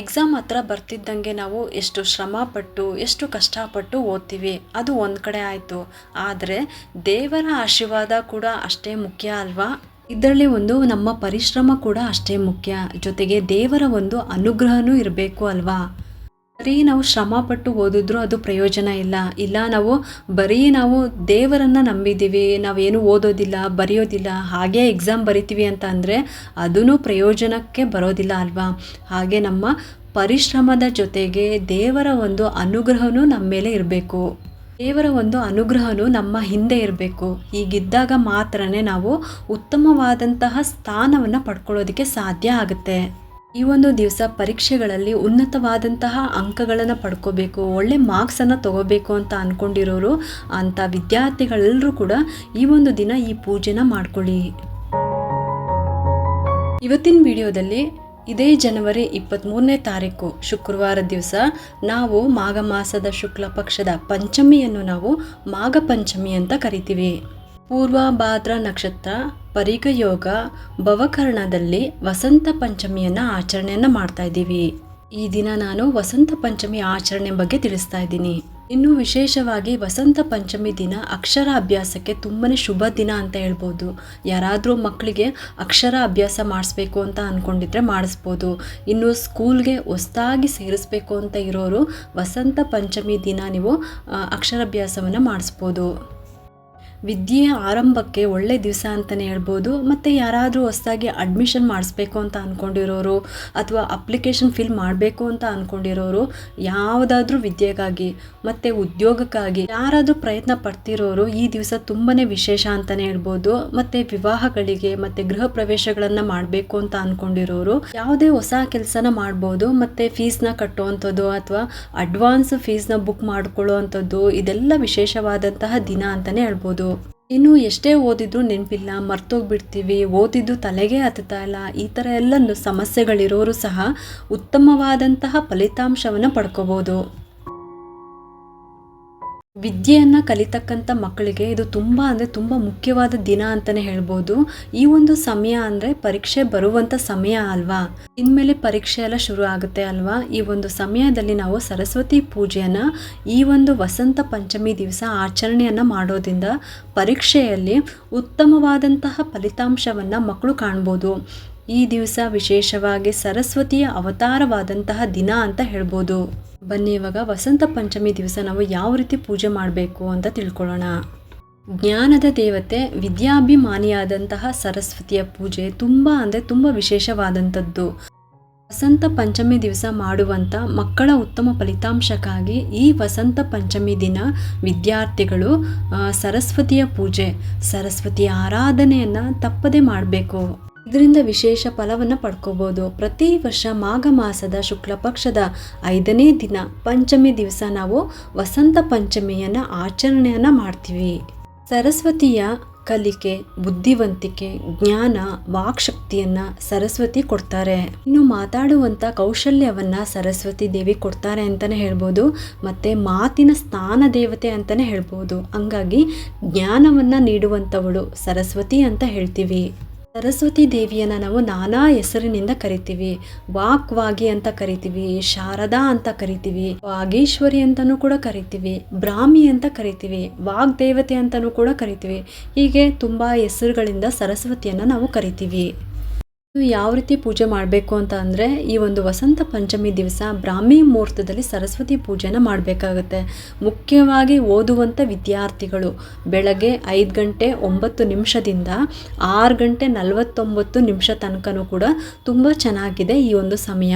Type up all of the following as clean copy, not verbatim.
Exam ಹತ್ರ ಬರ್ತಿದ್ದಂಗೆ ನಾವು ಎಷ್ಟು ಶ್ರಮಪಟ್ಟು ಎಷ್ಟು ಕಷ್ಟಪಟ್ಟು ಓದ್ತೀವಿ, ಅದು ಒಂದು ಕಡೆ ಆಯಿತು. ಆದರೆ ದೇವರ ಆಶೀರ್ವಾದ ಕೂಡ ಅಷ್ಟೇ ಮುಖ್ಯ ಅಲ್ವಾ? ಇದರಲ್ಲಿ ಒಂದು ನಮ್ಮ ಪರಿಶ್ರಮ ಕೂಡ ಅಷ್ಟೇ ಮುಖ್ಯ, ಜೊತೆಗೆ ದೇವರ ಒಂದು ಅನುಗ್ರಹನೂ ಇರಬೇಕು ಅಲ್ವಾ? ಬರೀ ನಾವು ಶ್ರಮಪಟ್ಟು ಓದಿದ್ರು ಅದು ಪ್ರಯೋಜನ ಇಲ್ಲ. ನಾವು ದೇವರನ್ನು ನಂಬಿದ್ದೀವಿ, ನಾವೇನು ಓದೋದಿಲ್ಲ ಬರೆಯೋದಿಲ್ಲ, ಹಾಗೇ ಎಕ್ಸಾಮ್ ಬರಿತೀವಿ ಅಂತ ಅಂದರೆ ಅದೂ ಪ್ರಯೋಜನಕ್ಕೆ ಬರೋದಿಲ್ಲ ಅಲ್ವಾ? ಹಾಗೆ ನಮ್ಮ ಪರಿಶ್ರಮದ ಜೊತೆಗೆ ದೇವರ ಒಂದು ಅನುಗ್ರಹನೂ ನಮ್ಮ ಮೇಲೆ ಇರಬೇಕು. ದೇವರ ಒಂದು ಅನುಗ್ರಹನೂ ನಮ್ಮ ಹಿಂದೆ ಇರಬೇಕು. ಹೀಗಿದ್ದಾಗ ಮಾತ್ರನೇ ನಾವು ಉತ್ತಮವಾದಂತಹ ಸ್ಥಾನವನ್ನು ಪಡ್ಕೊಳ್ಳೋದಕ್ಕೆ ಸಾಧ್ಯ ಆಗುತ್ತೆ. ಈ ಒಂದು ದಿವಸ ಪರೀಕ್ಷೆಗಳಲ್ಲಿ ಉನ್ನತವಾದಂತಹ ಅಂಕಗಳನ್ನು ಪಡ್ಕೋಬೇಕು, ಒಳ್ಳೆ ಮಾರ್ಕ್ಸನ್ನು ತಗೋಬೇಕು ಅಂತ ಅಂದ್ಕೊಂಡಿರೋರು ಅಂಥ ವಿದ್ಯಾರ್ಥಿಗಳೆಲ್ಲರೂ ಕೂಡ ಈ ಒಂದು ದಿನ ಈ ಪೂಜೆನ ಮಾಡ್ಕೊಳ್ಳಿ. ಇವತ್ತಿನ ವಿಡಿಯೋದಲ್ಲಿ ಇದೇ ಜನವರಿ 23ನೇ ತಾರೀಕು ಶುಕ್ರವಾರ ದಿವಸ ನಾವು ಮಾಘ ಮಾಸದ ಶುಕ್ಲ ಪಕ್ಷದ ಪಂಚಮಿಯನ್ನು ನಾವು ಮಾಘ ಪಂಚಮಿ ಅಂತ ಕರಿತೀವಿ. ಪೂರ್ವ ಭಾದ್ರ ನಕ್ಷತ್ರ ಪರಿಗ ಯೋಗ ಭವಕರ್ಣದಲ್ಲಿ ವಸಂತ ಪಂಚಮಿಯನ್ನು ಆಚರಣೆಯನ್ನು ಮಾಡ್ತಾ ಇದ್ದೀವಿ. ಈ ದಿನ ನಾನು ವಸಂತ ಪಂಚಮಿ ಆಚರಣೆ ಬಗ್ಗೆ ತಿಳಿಸ್ತಾ ಇದ್ದೀನಿ. ಇನ್ನು ವಿಶೇಷವಾಗಿ ವಸಂತ ಪಂಚಮಿ ದಿನ ಅಕ್ಷರ ಅಭ್ಯಾಸಕ್ಕೆ ತುಂಬಾ ಶುಭ ದಿನ ಅಂತ ಹೇಳ್ಬೋದು. ಯಾರಾದರೂ ಮಕ್ಕಳಿಗೆ ಅಕ್ಷರ ಅಭ್ಯಾಸ ಮಾಡಿಸ್ಬೇಕು ಅಂತ ಅಂದ್ಕೊಂಡಿದ್ರೆ ಮಾಡಿಸ್ಬೋದು. ಇನ್ನು ಸ್ಕೂಲ್ಗೆ ಹೊಸದಾಗಿ ಸೇರಿಸ್ಬೇಕು ಅಂತ ಇರೋರು ವಸಂತ ಪಂಚಮಿ ದಿನ ನೀವು ಅಕ್ಷರಾಭ್ಯಾಸವನ್ನು ಮಾಡಿಸ್ಬೋದು. ವಿದ್ಯೆಯ ಆರಂಭಕ್ಕೆ ಒಳ್ಳೆ ದಿವಸ ಅಂತಲೇ ಹೇಳ್ಬೋದು. ಮತ್ತು ಯಾರಾದರೂ ಹೊಸದಾಗಿ ಅಡ್ಮಿಷನ್ ಮಾಡಿಸ್ಬೇಕು ಅಂತ ಅಂದ್ಕೊಂಡಿರೋರು ಅಥವಾ ಅಪ್ಲಿಕೇಶನ್ ಫಿಲ್ ಮಾಡಬೇಕು ಅಂತ ಅಂದ್ಕೊಂಡಿರೋರು, ಯಾವುದಾದ್ರೂ ವಿದ್ಯೆಗಾಗಿ ಮತ್ತು ಉದ್ಯೋಗಕ್ಕಾಗಿ ಯಾರಾದರೂ ಪ್ರಯತ್ನ ಪಡ್ತಿರೋರು ಈ ದಿವಸ ತುಂಬಾ ವಿಶೇಷ ಅಂತಲೇ ಹೇಳ್ಬೋದು. ಮತ್ತು ವಿವಾಹಗಳಿಗೆ ಮತ್ತು ಗೃಹ ಪ್ರವೇಶಗಳನ್ನು ಮಾಡಬೇಕು ಅಂತ ಅಂದ್ಕೊಂಡಿರೋರು ಯಾವುದೇ ಹೊಸ ಕೆಲಸನ ಮಾಡ್ಬೋದು. ಮತ್ತು ಫೀಸ್ನ ಕಟ್ಟುವಂಥದ್ದು ಅಥವಾ ಅಡ್ವಾನ್ಸ್ ಫೀಸ್ನ ಬುಕ್ ಮಾಡ್ಕೊಳ್ಳೋ ಅಂಥದ್ದು, ಇದೆಲ್ಲ ವಿಶೇಷವಾದಂತಹ ದಿನ ಅಂತಲೇ ಹೇಳ್ಬೋದು. ಇನ್ನು ಎಷ್ಟೇ ಓದಿದ್ರು ನೆನಪಿಲ್ಲ, ಮರ್ತೋಗ್ಬಿಡ್ತೀವಿ, ಓದಿದ್ದು ತಲೆಗೆ ಹತ್ತುತ್ತಾ ಇಲ್ಲ, ಈ ಥರ ಎಲ್ಲ ಸಮಸ್ಯೆಗಳಿರೋರು ಸಹ ಉತ್ತಮವಾದಂತಹ ಫಲಿತಾಂಶವನ್ನು ಪಡ್ಕೋಬೋದು. ವಿದ್ಯೆಯನ್ನು ಕಲಿತಕ್ಕಂಥ ಮಕ್ಕಳಿಗೆ ಇದು ತುಂಬ ಮುಖ್ಯವಾದ ದಿನ ಅಂತಲೇ ಹೇಳ್ಬೋದು. ಈ ಒಂದು ಸಮಯ ಅಂದರೆ ಪರೀಕ್ಷೆ ಬರುವಂಥ ಸಮಯ ಅಲ್ವಾ? ಇನ್ಮೇಲೆ ಪರೀಕ್ಷೆ ಎಲ್ಲ ಶುರು ಆಗುತ್ತೆ ಅಲ್ವಾ? ಈ ಒಂದು ಸಮಯದಲ್ಲಿ ನಾವು ಸರಸ್ವತಿ ಪೂಜೆಯನ್ನು ಈ ಒಂದು ವಸಂತ ಪಂಚಮಿ ದಿವಸ ಆಚರಣೆಯನ್ನು ಮಾಡೋದ್ರಿಂದ ಪರೀಕ್ಷೆಯಲ್ಲಿ ಉತ್ತಮವಾದಂತಹ ಫಲಿತಾಂಶವನ್ನು ಮಕ್ಕಳು ಕಾಣ್ಬೋದು. ಈ ದಿವಸ ವಿಶೇಷವಾಗಿ ಸರಸ್ವತಿಯ ಅವತಾರವಾದಂತಹ ದಿನ ಅಂತ ಹೇಳ್ಬೋದು. ಬನ್ನಿ ಇವಾಗ ವಸಂತ ಪಂಚಮಿ ದಿವಸ ನಾವು ಯಾವ ರೀತಿ ಪೂಜೆ ಮಾಡಬೇಕು ಅಂತ ತಿಳ್ಕೊಳ್ಳೋಣ. ಜ್ಞಾನದ ದೇವತೆ ವಿದ್ಯಾಭಿಮಾನಿಯಾದಂತಹ ಸರಸ್ವತಿಯ ಪೂಜೆ ತುಂಬ ವಿಶೇಷವಾದಂಥದ್ದು. ವಸಂತ ಪಂಚಮಿ ದಿವಸ ಮಾಡುವಂಥ ಮಕ್ಕಳ ಉತ್ತಮ ಫಲಿತಾಂಶಕ್ಕಾಗಿ ಈ ವಸಂತ ಪಂಚಮಿ ದಿನ ವಿದ್ಯಾರ್ಥಿಗಳು ಸರಸ್ವತಿಯ ಪೂಜೆ, ಸರಸ್ವತಿಯ ಆರಾಧನೆಯನ್ನು ತಪ್ಪದೇ ಮಾಡಬೇಕು. ಇದರಿಂದ ವಿಶೇಷ ಫಲವನ್ನು ಪಡ್ಕೋಬೋದು. ಪ್ರತಿ ವರ್ಷ ಮಾಘ ಮಾಸದ ಶುಕ್ಲ ಪಕ್ಷದ 5ನೇ ದಿನ ಪಂಚಮಿ ದಿವಸ ನಾವು ವಸಂತ ಪಂಚಮಿಯನ್ನು ಆಚರಣೆಯನ್ನು ಮಾಡ್ತೀವಿ. ಸರಸ್ವತಿಯ ಕಲಿಕೆ, ಬುದ್ಧಿವಂತಿಕೆ, ಜ್ಞಾನ, ವಾಕ್ಶಕ್ತಿಯನ್ನು ಸರಸ್ವತಿ ಕೊಡ್ತಾರೆ. ಇನ್ನು ಮಾತಾಡುವಂಥ ಕೌಶಲ್ಯವನ್ನು ಸರಸ್ವತಿ ದೇವಿ ಕೊಡ್ತಾರೆ ಅಂತಲೇ ಹೇಳ್ಬೋದು. ಮತ್ತು ಮಾತಿನ ಸ್ಥಾನ ದೇವತೆ ಅಂತಲೇ ಹೇಳ್ಬೋದು. ಹಂಗಾಗಿ ಜ್ಞಾನವನ್ನು ನೀಡುವಂಥವಳು ಸರಸ್ವತಿ ಅಂತ ಹೇಳ್ತೀವಿ. ಸರಸ್ವತಿ ದೇವಿಯನ್ನು ನಾವು ನಾನಾ ಹೆಸರಿನಿಂದ ಕರಿತೀವಿ. ವಾಗ್ವಾಗಿ ಅಂತ ಕರಿತೀವಿ, ಶಾರದಾ ಅಂತ ಕರಿತೀವಿ, ವಾಗೀಶ್ವರಿ ಅಂತಲೂ ಕೂಡ ಕರಿತೀವಿ, ಬ್ರಾಹ್ಮಿ ಅಂತ ಕರಿತೀವಿ, ವಾಗ್ದೇವತೆ ಅಂತಲೂ ಕೂಡ ಕರಿತೀವಿ. ಹೀಗೆ ತುಂಬ ಹೆಸರುಗಳಿಂದ ಸರಸ್ವತಿಯನ್ನು ನಾವು ಕರಿತೀವಿ. ಯಾವ ರೀತಿ ಪೂಜೆ ಮಾಡಬೇಕು ಅಂತ ಅಂದರೆ ಈ ಒಂದು ವಸಂತ ಪಂಚಮಿ ದಿವಸ ಬ್ರಾಹ್ಮಿ ಮುಹೂರ್ತದಲ್ಲಿ ಸರಸ್ವತಿ ಪೂಜೆನ ಮಾಡಬೇಕಾಗುತ್ತೆ. ಮುಖ್ಯವಾಗಿ ಓದುವಂಥ ವಿದ್ಯಾರ್ಥಿಗಳು ಬೆಳಗ್ಗೆ 5 ಗಂಟೆ 9 ನಿಮಿಷದಿಂದ 6 ಗಂಟೆ 49 ತನಕನೂ ಕೂಡ ತುಂಬ ಚೆನ್ನಾಗಿದೆ ಈ ಒಂದು ಸಮಯ.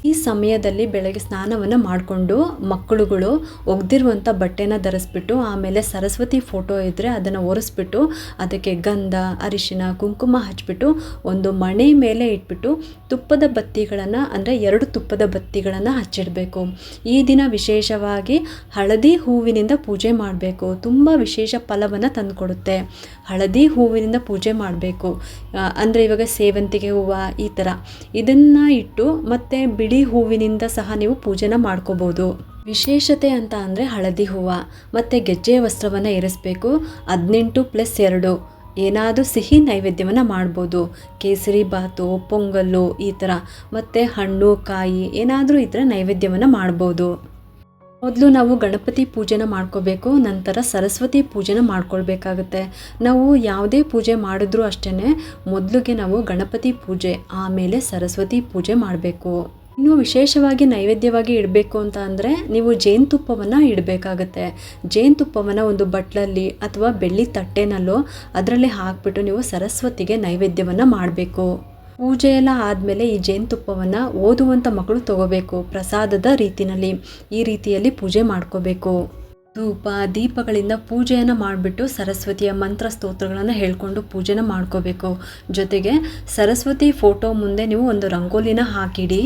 ಈ ಸಮಯದಲ್ಲಿ ಬೆಳಗ್ಗೆ ಸ್ನಾನವನ್ನು ಮಾಡಿಕೊಂಡು ಮಕ್ಕಳುಗಳು ಒಗೆದಿರುವಂಥ ಬಟ್ಟೆನ ಧರಿಸ್ಬಿಟ್ಟು, ಆಮೇಲೆ ಸರಸ್ವತಿ ಫೋಟೋ ಇದ್ದರೆ ಅದನ್ನು ಒರೆಸ್ಬಿಟ್ಟು ಅದಕ್ಕೆ ಗಂಧ, ಅರಿಶಿನ, ಕುಂಕುಮ ಹಚ್ಬಿಟ್ಟು ಒಂದು ಮಣೆ ಮೇಲೆ ಇಟ್ಬಿಟ್ಟು ತುಪ್ಪದ ಬತ್ತಿಗಳನ್ನು ಅಂದರೆ 2 ತುಪ್ಪದ ಬತ್ತಿಗಳನ್ನು ಹಚ್ಚಿಡಬೇಕು. ಈ ದಿನ ವಿಶೇಷವಾಗಿ ಹಳದಿ ಹೂವಿನಿಂದ ಪೂಜೆ ಮಾಡಬೇಕು. ತುಂಬ ವಿಶೇಷ ಫಲವನ್ನು ತಂದುಕೊಡುತ್ತೆ. ಹಳದಿ ಹೂವಿನಿಂದ ಪೂಜೆ ಮಾಡಬೇಕು ಅಂದರೆ ಇವಾಗ ಸೇವಂತಿಗೆ ಹೂವು ಈ ಥರ ಇದನ್ನು ಇಟ್ಟು ಮತ್ತು ಬಿಳಿ ಹೂವಿನಿಂದ ಸಹ ನೀವು ಪೂಜೆನ ಮಾಡ್ಕೋಬೋದು. ವಿಶೇಷತೆ ಅಂತ ಅಂದರೆ ಹಳದಿ ಹೂವು ಮತ್ತು ಗೆಜ್ಜೆ ವಸ್ತ್ರವನ್ನು ಇರಿಸಬೇಕು. 18+2 ಏನಾದರೂ ಸಿಹಿ ನೈವೇದ್ಯವನ್ನು ಮಾಡ್ಬೋದು. ಕೇಸರಿ ಬಾತು, ಪೊಂಗಲ್ಲು ಈ ಥರ, ಮತ್ತು ಹಣ್ಣು ಕಾಯಿ ಏನಾದರೂ ಇದ್ದರೆ ನೈವೇದ್ಯವನ್ನು ಮಾಡ್ಬೋದು. ಮೊದಲು ನಾವು ಗಣಪತಿ ಪೂಜೆನ ಮಾಡ್ಕೋಬೇಕು, ನಂತರ ಸರಸ್ವತಿ ಪೂಜೆನ ಮಾಡ್ಕೊಳ್ಬೇಕಾಗುತ್ತೆ. ನಾವು ಯಾವುದೇ ಪೂಜೆ ಮಾಡಿದ್ರೂ ಅಷ್ಟೇ, ಮೊದಲಿಗೆ ನಾವು ಗಣಪತಿ ಪೂಜೆ ಆಮೇಲೆ ಸರಸ್ವತಿ ಪೂಜೆ ಮಾಡಬೇಕು. ಇನ್ನು ವಿಶೇಷವಾಗಿ ನೈವೇದ್ಯವಾಗಿ ಇಡಬೇಕು ಅಂತ ಅಂದರೆ ನೀವು ಜೇನುತುಪ್ಪವನ್ನು ಇಡಬೇಕಾಗತ್ತೆ. ಜೇನುತುಪ್ಪವನ್ನು ಒಂದು ಬಟ್ಲಲ್ಲಿ ಅಥವಾ ಬೆಳ್ಳಿ ತಟ್ಟೆನಲ್ಲೋ ಅದರಲ್ಲಿ ಹಾಕಿಬಿಟ್ಟು ನೀವು ಸರಸ್ವತಿಗೆ ನೈವೇದ್ಯವನ್ನು ಮಾಡಬೇಕು. ಪೂಜೆ ಎಲ್ಲ ಆದಮೇಲೆ ಈ ಜೇನುತುಪ್ಪವನ್ನು ಓದುವಂಥ ಮಕ್ಕಳು ತಗೋಬೇಕು. ಪ್ರಸಾದದ ರೀತಿಯಲ್ಲಿ ಈ ರೀತಿಯಲ್ಲಿ ಪೂಜೆ ಮಾಡ್ಕೋಬೇಕು. ಧೂಪ ದೀಪಗಳಿಂದ ಪೂಜೆಯನ್ನು ಮಾಡಿಬಿಟ್ಟು ಸರಸ್ವತಿಯ ಮಂತ್ರ ಸ್ತೋತ್ರಗಳನ್ನು ಹೇಳ್ಕೊಂಡು ಪೂಜೆನ ಮಾಡ್ಕೋಬೇಕು. ಜೊತೆಗೆ ಸರಸ್ವತಿ ಫೋಟೋ ಮುಂದೆ ನೀವು ಒಂದು ರಂಗೋಲಿನ ಹಾಕಿಡಿ.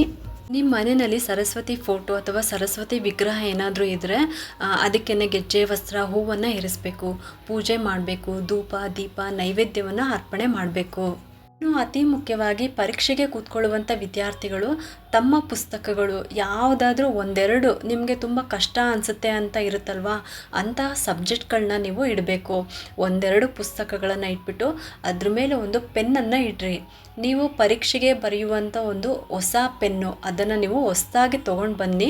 ನಿಮ್ಮ ಮನೆಯಲ್ಲಿ ಸರಸ್ವತಿ ಫೋಟೋ ಅಥವಾ ಸರಸ್ವತಿ ವಿಗ್ರಹ ಏನಾದರೂ ಇದ್ದರೆ ಅದಕ್ಕೇನೆ ಗೆಜ್ಜೆ ವಸ್ತ್ರ ಹೂವನ್ನು ಇರಿಸಬೇಕು, ಪೂಜೆ ಮಾಡಬೇಕು, ಧೂಪ ದೀಪ ನೈವೇದ್ಯವನ್ನು ಅರ್ಪಣೆ ಮಾಡಬೇಕು. ಇನ್ನು ಅತಿ ಮುಖ್ಯವಾಗಿ ಪರೀಕ್ಷೆಗೆ ಕೂತ್ಕೊಳ್ಳುವಂಥ ವಿದ್ಯಾರ್ಥಿಗಳು ತಮ್ಮ ಪುಸ್ತಕಗಳು ಯಾವುದಾದ್ರೂ ಒಂದೆರಡು ನಿಮಗೆ ತುಂಬ ಕಷ್ಟ ಅನಿಸುತ್ತೆ ಅಂತ ಇರುತ್ತಲ್ವ, ಅಂತಹ ಸಬ್ಜೆಕ್ಟ್ಗಳನ್ನ ನೀವು ಇಡಬೇಕು. ಒಂದೆರಡು ಪುಸ್ತಕಗಳನ್ನು ಇಟ್ಬಿಟ್ಟು ಅದ್ರ ಮೇಲೆ ಒಂದು ಪೆನ್ನನ್ನು ಇಡ್ರಿ. ನೀವು ಪರೀಕ್ಷೆಗೆ ಬರೆಯುವಂಥ ಒಂದು ಹೊಸ ಪೆನ್ನು ಅದನ್ನು ನೀವು ಹೊಸದಾಗಿ ತೊಗೊಂಡು ಬನ್ನಿ.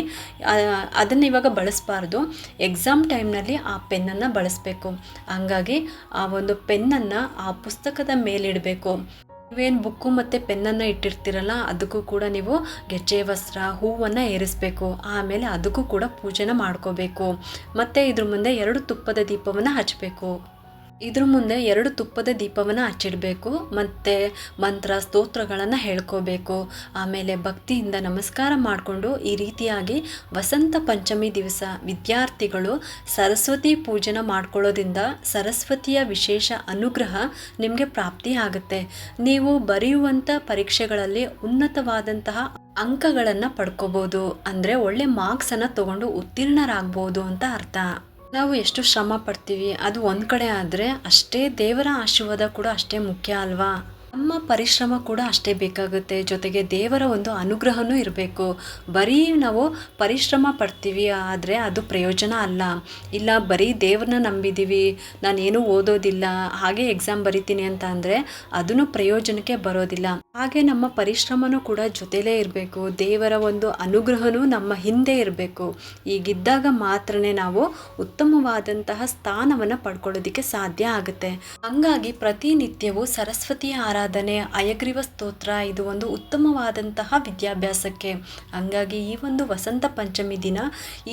ಅದನ್ನು ಇವಾಗ ಬಳಸಬಾರ್ದು, ಎಕ್ಸಾಮ್ ಟೈಮ್ನಲ್ಲಿ ಆ ಪೆನ್ನನ್ನು ಬಳಸಬೇಕು. ಹಂಗಾಗಿ ಆ ಒಂದು ಪೆನ್ನನ್ನು ಆ ಪುಸ್ತಕದ ಮೇಲಿಡಬೇಕು. ನೀವೇನು ಬುಕ್ಕು ಮತ್ತು ಪೆನ್ನನ್ನು ಇಟ್ಟಿರ್ತೀರಲ್ಲ ಅದಕ್ಕೂ ಕೂಡ ನೀವು ಗೆಜ್ಜೆ ವಸ್ತ್ರ ಹೂವನ್ನು ಏರಿಸಬೇಕು. ಆಮೇಲೆ ಅದಕ್ಕೂ ಕೂಡ ಪೂಜೆನ ಮಾಡ್ಕೋಬೇಕು. ಮತ್ತು ಇದ್ರ ಮುಂದೆ 2 ತುಪ್ಪದ ದೀಪವನ್ನು ಹಚ್ಚಬೇಕು. ಇದ್ರ ಮುಂದೆ 2 ತುಪ್ಪದ ದೀಪವನ್ನು ಹಚ್ಚಿಡಬೇಕು. ಮತ್ತು ಮಂತ್ರ ಸ್ತೋತ್ರಗಳನ್ನು ಹೇಳ್ಕೋಬೇಕು. ಆಮೇಲೆ ಭಕ್ತಿಯಿಂದ ನಮಸ್ಕಾರ ಮಾಡಿಕೊಂಡು ಈ ರೀತಿಯಾಗಿ ವಸಂತ ಪಂಚಮಿ ದಿವಸ ವಿದ್ಯಾರ್ಥಿಗಳು ಸರಸ್ವತಿ ಪೂಜೆನ ಮಾಡ್ಕೊಳ್ಳೋದ್ರಿಂದ ಸರಸ್ವತಿಯ ವಿಶೇಷ ಅನುಗ್ರಹ ನಿಮಗೆ ಪ್ರಾಪ್ತಿ ಆಗುತ್ತೆ. ನೀವು ಬರೆಯುವಂಥ ಪರೀಕ್ಷೆಗಳಲ್ಲಿ ಉನ್ನತವಾದಂತಹ ಅಂಕಗಳನ್ನು ಪಡ್ಕೋಬೋದು. ಅಂದರೆ ಒಳ್ಳೆ ಮಾರ್ಕ್ಸನ್ನು ತಗೊಂಡು ಉತ್ತೀರ್ಣರಾಗ್ಬೋದು ಅಂತ ಅರ್ಥ. ನಾವು ಎಷ್ಟು ಶ್ರಮ ಪಡ್ತೀವಿ ಅದು ಒಂದು ಕಡೆ ಆದರೆ ಅಷ್ಟೇ ದೇವರ ಆಶೀರ್ವಾದ ಕೂಡ ಅಷ್ಟೇ ಮುಖ್ಯ ಅಲ್ವಾ. ನಮ್ಮ ಪರಿಶ್ರಮ ಕೂಡ ಅಷ್ಟೇ ಬೇಕಾಗುತ್ತೆ. ಜೊತೆಗೆ ದೇವರ ಒಂದು ಅನುಗ್ರಹನೂ ಇರಬೇಕು. ಬರೀ ನಾವು ಪರಿಶ್ರಮ ಪಡ್ತೀವಿ ಆದರೆ ಅದು ಪ್ರಯೋಜನ ಅಲ್ಲ. ಇಲ್ಲ ಬರೀ ದೇವ್ರನ್ನ ನಂಬಿದ್ದೀವಿ, ನಾನೇನು ಓದೋದಿಲ್ಲ, ಹಾಗೆ ಎಕ್ಸಾಮ್ ಬರಿತೀನಿ ಅಂತ ಅಂದರೆ ಅದನ್ನು ಪ್ರಯೋಜನಕ್ಕೆ ಬರೋದಿಲ್ಲ. ಹಾಗೆ ನಮ್ಮ ಪರಿಶ್ರಮನೂ ಕೂಡ ಜೊತೆಲೇ ಇರಬೇಕು. ದೇವರ ಒಂದು ಅನುಗ್ರಹನೂ ನಮ್ಮ ಹಿಂದೆ ಇರಬೇಕು. ಹೀಗಿದ್ದಾಗ ಮಾತ್ರನೇ ನಾವು ಉತ್ತಮವಾದಂತಹ ಸ್ಥಾನವನ್ನು ಪಡ್ಕೊಳ್ಳೋದಕ್ಕೆ ಸಾಧ್ಯ ಆಗುತ್ತೆ. ಹಂಗಾಗಿ ಪ್ರತಿನಿತ್ಯವೂ ಸರಸ್ವತಿಯ ಆರಾಧನೆ, ಹಯಗ್ರೀವ ಸ್ತೋತ್ರ ಇದು ಒಂದು ಉತ್ತಮವಾದಂತಹ ವಿದ್ಯಾಭ್ಯಾಸಕ್ಕೆ. ಹಂಗಾಗಿ ಈ ಒಂದು ವಸಂತ ಪಂಚಮಿ ದಿನ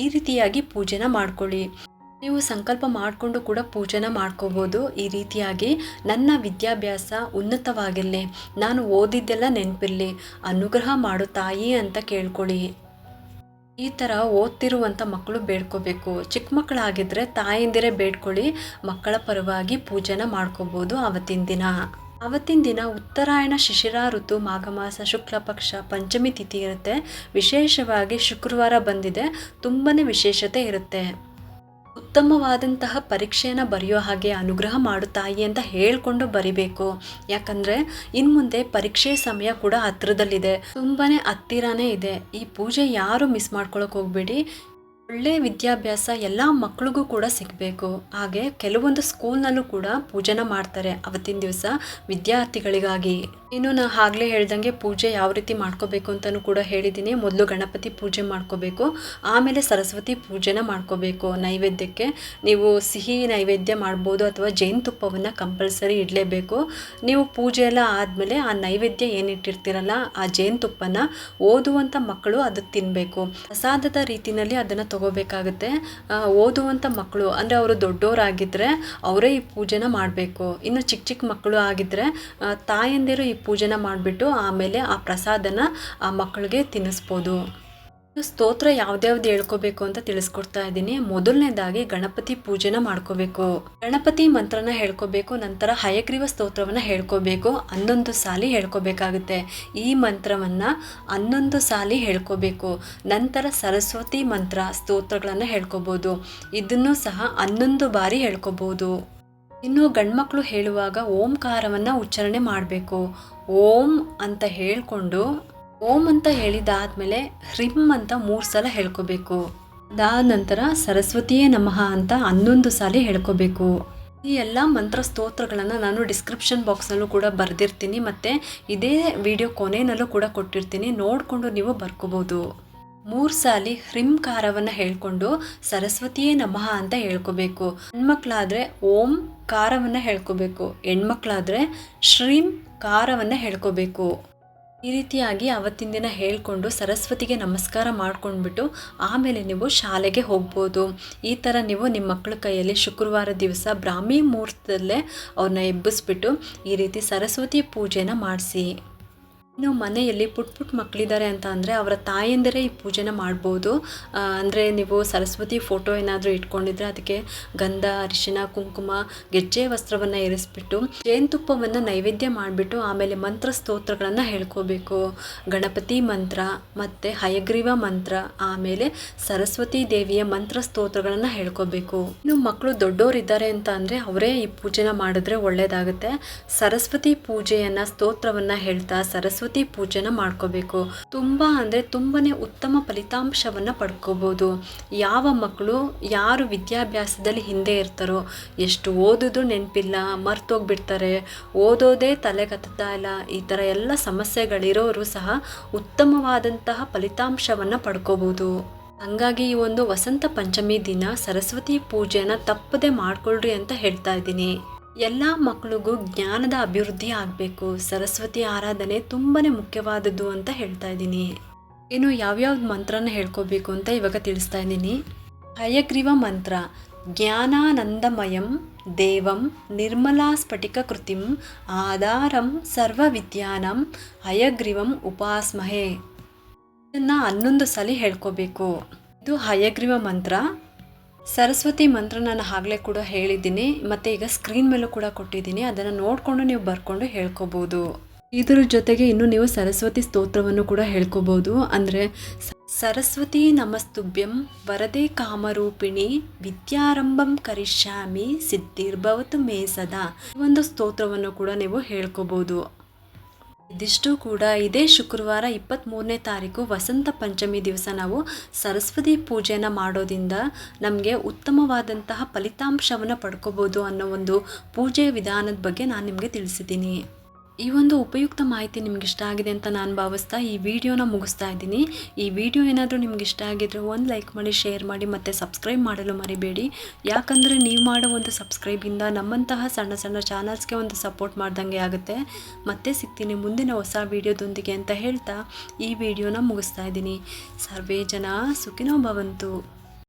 ಈ ರೀತಿಯಾಗಿ ಪೂಜೆನ ಮಾಡ್ಕೊಳ್ಳಿ. ನೀವು ಸಂಕಲ್ಪ ಮಾಡಿಕೊಂಡು ಕೂಡ ಪೂಜೆನ ಮಾಡ್ಕೋಬೋದು. ಈ ರೀತಿಯಾಗಿ ನನ್ನ ವಿದ್ಯಾಭ್ಯಾಸ ಉನ್ನತವಾಗಿರಲಿ, ನಾನು ಓದಿದ್ದೆಲ್ಲ ನೆನಪಿರಲಿ, ಅನುಗ್ರಹ ಮಾಡು ತಾಯಿ ಅಂತ ಕೇಳ್ಕೊಳ್ಳಿ. ಈ ಥರ ಓದ್ತಿರುವಂಥ ಮಕ್ಕಳು ಬೇಡ್ಕೋಬೇಕು. ಚಿಕ್ಕ ಮಕ್ಕಳಾಗಿದ್ದರೆ ತಾಯಿಂದಿರೇ ಬೇಡ್ಕೊಳ್ಳಿ, ಮಕ್ಕಳ ಪರವಾಗಿ ಪೂಜೆನ ಮಾಡ್ಕೋಬೋದು. ಅವತ್ತಿನ ದಿನ ಉತ್ತರಾಯಣ ಶಿಶಿರ ಋತು ಮಾಘ ಮಾಸ ಶುಕ್ಲ ಪಕ್ಷ ಪಂಚಮಿ ತಿಥಿ ಇರುತ್ತೆ. ವಿಶೇಷವಾಗಿ ಶುಕ್ರವಾರ ಬಂದಿದೆ, ತುಂಬಾ ವಿಶೇಷತೆ ಇರುತ್ತೆ. ಉತ್ತಮವಾದಂತಹ ಪರೀಕ್ಷೆಯನ್ನು ಬರೆಯೋ ಹಾಗೆ ಅನುಗ್ರಹ ಮಾಡು ತಾಯಿ ಅಂತ ಹೇಳ್ಕೊಂಡು ಬರಿಬೇಕು. ಯಾಕಂದರೆ ಇನ್ನು ಮುಂದೆ ಪರೀಕ್ಷೆ ಸಮಯ ಕೂಡ ಹತ್ತಿರದಲ್ಲಿದೆ, ತುಂಬಾ ಹತ್ತಿರನೇ ಇದೆ. ಈ ಪೂಜೆ ಯಾರು ಮಿಸ್ ಮಾಡ್ಕೊಳಕ್ಕೆ ಹೋಗ್ಬೇಡಿ. ಒಳ್ಳೆಯ ವಿದ್ಯಾಭ್ಯಾಸ ಎಲ್ಲ ಮಕ್ಕಳಿಗೂ ಕೂಡ ಸಿಗಬೇಕು. ಹಾಗೆ ಕೆಲವೊಂದು ಸ್ಕೂಲ್ನಲ್ಲೂ ಕೂಡ ಪೂಜೆನ ಮಾಡ್ತಾರೆ ಅವತ್ತಿನ ದಿವಸ ವಿದ್ಯಾರ್ಥಿಗಳಿಗಾಗಿ. ಇನ್ನು ನಾನು ಆಗಲೇ ಹೇಳ್ದಂಗೆ ಪೂಜೆ ಯಾವ ರೀತಿ ಮಾಡ್ಕೋಬೇಕು ಅಂತಲೂ ಕೂಡ ಹೇಳಿದ್ದೀನಿ. ಮೊದಲು ಗಣಪತಿ ಪೂಜೆ ಮಾಡ್ಕೋಬೇಕು, ಆಮೇಲೆ ಸರಸ್ವತಿ ಪೂಜೆನ ಮಾಡ್ಕೋಬೇಕು. ನೈವೇದ್ಯಕ್ಕೆ ನೀವು ಸಿಹಿ ನೈವೇದ್ಯ ಮಾಡ್ಬೋದು ಅಥವಾ ಜೇನುತುಪ್ಪವನ್ನು ಕಂಪಲ್ಸರಿ ಇಡಲೇಬೇಕು. ನೀವು ಪೂಜೆ ಎಲ್ಲ ಆದಮೇಲೆ ಆ ನೈವೇದ್ಯ ಏನಿಟ್ಟಿರ್ತೀರಲ್ಲ ಆ ಜೇನುತುಪ್ಪನ ಓದುವಂಥ ಮಕ್ಕಳು ಅದಕ್ಕೆ ತಿನ್ನಬೇಕು. ಪ್ರಸಾದದ ರೀತಿಯಲ್ಲಿ ಅದನ್ನು ತಗೋಬೇಕಾಗುತ್ತೆ. ಓದುವಂಥ ಮಕ್ಕಳು ಅಂದರೆ ಅವರು ದೊಡ್ಡವರಾಗಿದ್ದರೆ ಅವರೇ ಈ ಪೂಜೆನ ಮಾಡಬೇಕು. ಇನ್ನು ಚಿಕ್ಕ ಚಿಕ್ಕ ಮಕ್ಕಳು ಆಗಿದ್ದರೆ ತಾಯಂದಿರು ಈ ಪೂಜೆನ ಮಾಡಿಬಿಟ್ಟು ಆಮೇಲೆ ಆ ಪ್ರಸಾದನ ಆ ಮಕ್ಕಳಿಗೆ ತಿನ್ನಿಸ್ಬೋದು. ಸ್ತೋತ್ರ ಯಾವ್ದ್ಯಾವ್ದು ಹೇಳ್ಕೋಬೇಕು ಅಂತ ತಿಳಿಸ್ಕೊಡ್ತಾ ಇದ್ದೀನಿ. ಮೊದಲನೇದಾಗಿ ಗಣಪತಿ ಪೂಜೆನ ಮಾಡ್ಕೋಬೇಕು, ಗಣಪತಿ ಮಂತ್ರನ ಹೇಳ್ಕೋಬೇಕು. ನಂತರ ಹಯಗ್ರೀವ ಸ್ತೋತ್ರವನ್ನು ಹೇಳ್ಕೋಬೇಕು. 11 ಸಾಲಿ ಹೇಳ್ಕೋಬೇಕಾಗುತ್ತೆ. ಈ ಮಂತ್ರವನ್ನು 11 ಸಾಲಿ ಹೇಳ್ಕೋಬೇಕು. ನಂತರ ಸರಸ್ವತಿ ಮಂತ್ರ ಸ್ತೋತ್ರಗಳನ್ನು ಹೇಳ್ಕೋಬೋದು. ಇದನ್ನು ಸಹ 11 ಬಾರಿ ಹೇಳ್ಕೋಬೋದು. ಇನ್ನು ಗಂಡ್ಮಕ್ಳು ಹೇಳುವಾಗ ಓಂಕಾರವನ್ನು ಉಚ್ಚಾರಣೆ ಮಾಡಬೇಕು. ಓಂ ಅಂತ ಹೇಳ್ಕೊಂಡು ಓಂ ಅಂತ ಹೇಳಿದಾದ್ಮೇಲೆ ಹ್ರಿಂ ಅಂತ 3 ಸಲ ಹೇಳ್ಕೋಬೇಕು. ಅದಾದ ನಂತರ ಸರಸ್ವತಿಯೇ ನಮಃ ಅಂತ 11 ಸಾಲಿ ಹೇಳ್ಕೋಬೇಕು. ಈ ಎಲ್ಲ ಮಂತ್ರ ಸ್ತೋತ್ರಗಳನ್ನು ನಾನು ಡಿಸ್ಕ್ರಿಪ್ಷನ್ ಬಾಕ್ಸ್ನಲ್ಲೂ ಕೂಡ ಬರೆದಿರ್ತೀನಿ, ಮತ್ತು ಇದೇ ವಿಡಿಯೋ ಕೊನೆಯಲ್ಲೂ ಕೂಡ ಕೊಟ್ಟಿರ್ತೀನಿ, ನೋಡಿಕೊಂಡು ನೀವು ಬರ್ಕೋಬೋದು. 3 ಸಾಲಿ ಹ್ರೀಂಕಾರವನ್ನು ಹೇಳ್ಕೊಂಡು ಸರಸ್ವತಿಯೇ ನಮಃ ಅಂತ ಹೇಳ್ಕೋಬೇಕು. ಹೆಣ್ಮಕ್ಳಾದರೆ ಓಂ ಕಾರವನ್ನು ಹೇಳ್ಕೋಬೇಕು, ಹೆಣ್ಮಕ್ಳಾದರೆ ಶ್ರೀಂ ಕಾರವನ್ನು ಹೇಳ್ಕೋಬೇಕು. ಈ ರೀತಿಯಾಗಿ ಅವತ್ತಿನ ದಿನ ಹೇಳ್ಕೊಂಡು ಸರಸ್ವತಿಗೆ ನಮಸ್ಕಾರ ಮಾಡ್ಕೊಂಡ್ಬಿಟ್ಟು ಆಮೇಲೆ ನೀವು ಶಾಲೆಗೆ ಹೋಗ್ಬೋದು. ಈ ಥರ ನೀವು ನಿಮ್ಮ ಮಕ್ಕಳ ಕೈಯಲ್ಲಿ ಶುಕ್ರವಾರ ದಿವಸ ಬ್ರಾಹ್ಮಿ ಮುಹೂರ್ತದಲ್ಲೇ ಅವ್ರನ್ನ ಎಬ್ಬಿಸ್ಬಿಟ್ಟು ಈ ರೀತಿ ಸರಸ್ವತಿ ಪೂಜೆನ ಮಾಡಿಸಿ. ಇನ್ನು ಮನೆಯಲ್ಲಿ ಪುಟ್ಟ ಮಕ್ಕಳಿದ್ದಾರೆ ಅಂತ ಅಂದರೆ ಅವರ ತಾಯಂದಿರೇ ಈ ಪೂಜೆನ ಮಾಡ್ಬೋದು. ಅಂದರೆ ನೀವು ಸರಸ್ವತಿ ಫೋಟೋ ಏನಾದರೂ ಇಟ್ಕೊಂಡಿದ್ರೆ ಅದಕ್ಕೆ ಗಂಧ, ಅರಿಶಿನ, ಕುಂಕುಮ, ಗೆಜ್ಜೆ ವಸ್ತ್ರವನ್ನು ಇರಿಸ್ಬಿಟ್ಟು ಜೇನುತುಪ್ಪವನ್ನು ನೈವೇದ್ಯ ಮಾಡಿಬಿಟ್ಟು ಆಮೇಲೆ ಮಂತ್ರ ಸ್ತೋತ್ರಗಳನ್ನು ಹೇಳ್ಕೋಬೇಕು. ಗಣಪತಿ ಮಂತ್ರ ಮತ್ತು ಹಯಗ್ರೀವ ಮಂತ್ರ, ಆಮೇಲೆ ಸರಸ್ವತಿ ದೇವಿಯ ಮಂತ್ರ ಸ್ತೋತ್ರಗಳನ್ನು ಹೇಳ್ಕೋಬೇಕು. ಇನ್ನು ಮಕ್ಕಳು ದೊಡ್ಡವರಿದ್ದಾರೆ ಅಂತ ಅಂದರೆ ಅವರೇ ಈ ಪೂಜೆನ ಮಾಡಿದ್ರೆ ಒಳ್ಳೆಯದಾಗುತ್ತೆ. ಸರಸ್ವತಿ ಪೂಜೆಯನ್ನು ಸ್ತೋತ್ರವನ್ನು ಹೇಳ್ತಾ ಸರಸ್ವತಿ ಪೂಜೆನ ಮಾಡ್ಕೋಬೇಕು. ತುಂಬ ಅಂದರೆ ತುಂಬನೇ ಉತ್ತಮ ಫಲಿತಾಂಶವನ್ನು ಪಡ್ಕೋಬೋದು. ಯಾವ ಮಕ್ಕಳು ಯಾರು ವಿದ್ಯಾಭ್ಯಾಸದಲ್ಲಿ ಹಿಂದೆ ಇರ್ತಾರೋ, ಎಷ್ಟು ಓದೋದು ನೆನಪಿಲ್ಲ, ಮರ್ತೋಗ್ಬಿಡ್ತಾರೆ, ಓದೋದೇ ತಲೆಗತ್ತಾ ಇಲ್ಲ, ಈ ಥರ ಎಲ್ಲ ಸಮಸ್ಯೆಗಳಿರೋರು ಸಹ ಉತ್ತಮವಾದಂತಹ ಫಲಿತಾಂಶವನ್ನು ಪಡ್ಕೋಬೋದು. ಹಂಗಾಗಿ ಈ ಒಂದು ವಸಂತ ಪಂಚಮಿ ದಿನ ಸರಸ್ವತಿ ಪೂಜೆನ ತಪ್ಪದೆ ಮಾಡ್ಕೊಳ್ರಿ ಅಂತ ಹೇಳ್ತಾ ಇದ್ದೀನಿ. ಎಲ್ಲ ಮಕ್ಕಳಿಗೂ ಜ್ಞಾನದ ಅಭಿವೃದ್ಧಿ ಆಗಬೇಕು. ಸರಸ್ವತಿ ಆರಾಧನೆ ತುಂಬಾ ಮುಖ್ಯವಾದದ್ದು ಅಂತ ಹೇಳ್ತಾ ಇದ್ದೀನಿ. ಏನು ಯಾವ್ಯಾವ್ದು ಮಂತ್ರನ ಹೇಳ್ಕೋಬೇಕು ಅಂತ ಇವಾಗ ತಿಳಿಸ್ತಾ ಇದ್ದೀನಿ. ಹಯಗ್ರೀವ ಮಂತ್ರ. ಜ್ಞಾನಾನಂದಮಯಂ ದೇವಂ ನಿರ್ಮಲಾ ಸ್ಫಟಿಕ ಕೃತಿಂ ಆಧಾರಂ ಸರ್ವವಿದ್ಯಾನಂ ಹಯಗ್ರೀವಂ ಉಪಾಸ್ಮಹೇ. ಇದನ್ನು 11 ಸಲ ಹೇಳ್ಕೋಬೇಕು. ಇದು ಹಯಗ್ರೀವ ಮಂತ್ರ. ಸರಸ್ವತಿ ಮಂತ್ರ ನಾನು ಆಗಲೇ ಕೂಡ ಹೇಳಿದ್ದೀನಿ, ಮತ್ತು ಈಗ ಸ್ಕ್ರೀನ್ ಮೇಲೂ ಕೂಡ ಕೊಟ್ಟಿದ್ದೀನಿ, ಅದನ್ನು ನೋಡಿಕೊಂಡು ನೀವು ಬರ್ಕೊಂಡು ಹೇಳ್ಕೋಬೋದು. ಇದರ ಜೊತೆಗೆ ಇನ್ನು ನೀವು ಸರಸ್ವತಿ ಸ್ತೋತ್ರವನ್ನು ಕೂಡ ಹೇಳ್ಕೋಬೋದು. ಅಂದರೆ ಸರಸ್ವತಿ ನಮಸ್ತುಭ್ಯಂ ವರದೆ ಕಾಮರೂಪಿಣಿ ವಿದ್ಯಾರಂಭಂ ಕರಿಷ್ಯಾಮಿ ಸಿದ್ಧಿರ್ಭವತು ಮೇ ಸದಾ. ಈ ಒಂದು ಸ್ತೋತ್ರವನ್ನು ಕೂಡ ನೀವು ಹೇಳ್ಕೋಬೋದು. ಇದಿಷ್ಟು ಕೂಡ ಇದೇ ಶುಕ್ರವಾರ 23ನೇ ತಾರೀಕು ವಸಂತ ಪಂಚಮಿ ದಿವಸ ನಾವು ಸರಸ್ವತಿ ಪೂಜೆನ ಮಾಡೋದ್ರಿಂದ ನಮಗೆ ಉತ್ತಮವಾದಂತಹ ಫಲಿತಾಂಶವನ್ನು ಪಡ್ಕೋಬೋದು ಅನ್ನೋ ಒಂದು ಪೂಜೆ ವಿಧಾನದ ಬಗ್ಗೆ ನಾನು ನಿಮಗೆ ತಿಳಿಸಿದ್ದೀನಿ. ಈ ಒಂದು ಉಪಯುಕ್ತ ಮಾಹಿತಿ ನಿಮ್ಗೆ ಇಷ್ಟ ಆಗಿದೆ ಅಂತ ನಾನು ಭಾವಿಸ್ತಾ ಈ ವಿಡಿಯೋನ ಮುಗಿಸ್ತಾ ಇದ್ದೀನಿ. ಈ ವಿಡಿಯೋ ಏನಾದರೂ ನಿಮ್ಗೆ ಇಷ್ಟ ಆಗಿದ್ರೆ ಒಂದು ಲೈಕ್ ಮಾಡಿ, ಶೇರ್ ಮಾಡಿ ಮತ್ತು ಸಬ್ಸ್ಕ್ರೈಬ್ ಮಾಡಲು ಮರಿಬೇಡಿ. ಯಾಕಂದರೆ ನೀವು ಮಾಡೋ ಒಂದು ಸಬ್ಸ್ಕ್ರೈಬಿಂದ ನಮ್ಮಂತಹ ಸಣ್ಣ ಸಣ್ಣ ಚಾನಲ್ಸ್ಗೆ ಒಂದು ಸಪೋರ್ಟ್ ಮಾಡ್ದಂಗೆ ಆಗುತ್ತೆ. ಮತ್ತೆ ಸಿಗ್ತೀನಿ ಮುಂದಿನ ಹೊಸ ವಿಡಿಯೋದೊಂದಿಗೆ ಅಂತ ಹೇಳ್ತಾ ಈ ವಿಡಿಯೋನ ಮುಗಿಸ್ತಾ ಇದ್ದೀನಿ. ಸರ್ವೇ ಜನ ಸುಖಿನೋ ಭವಂತು.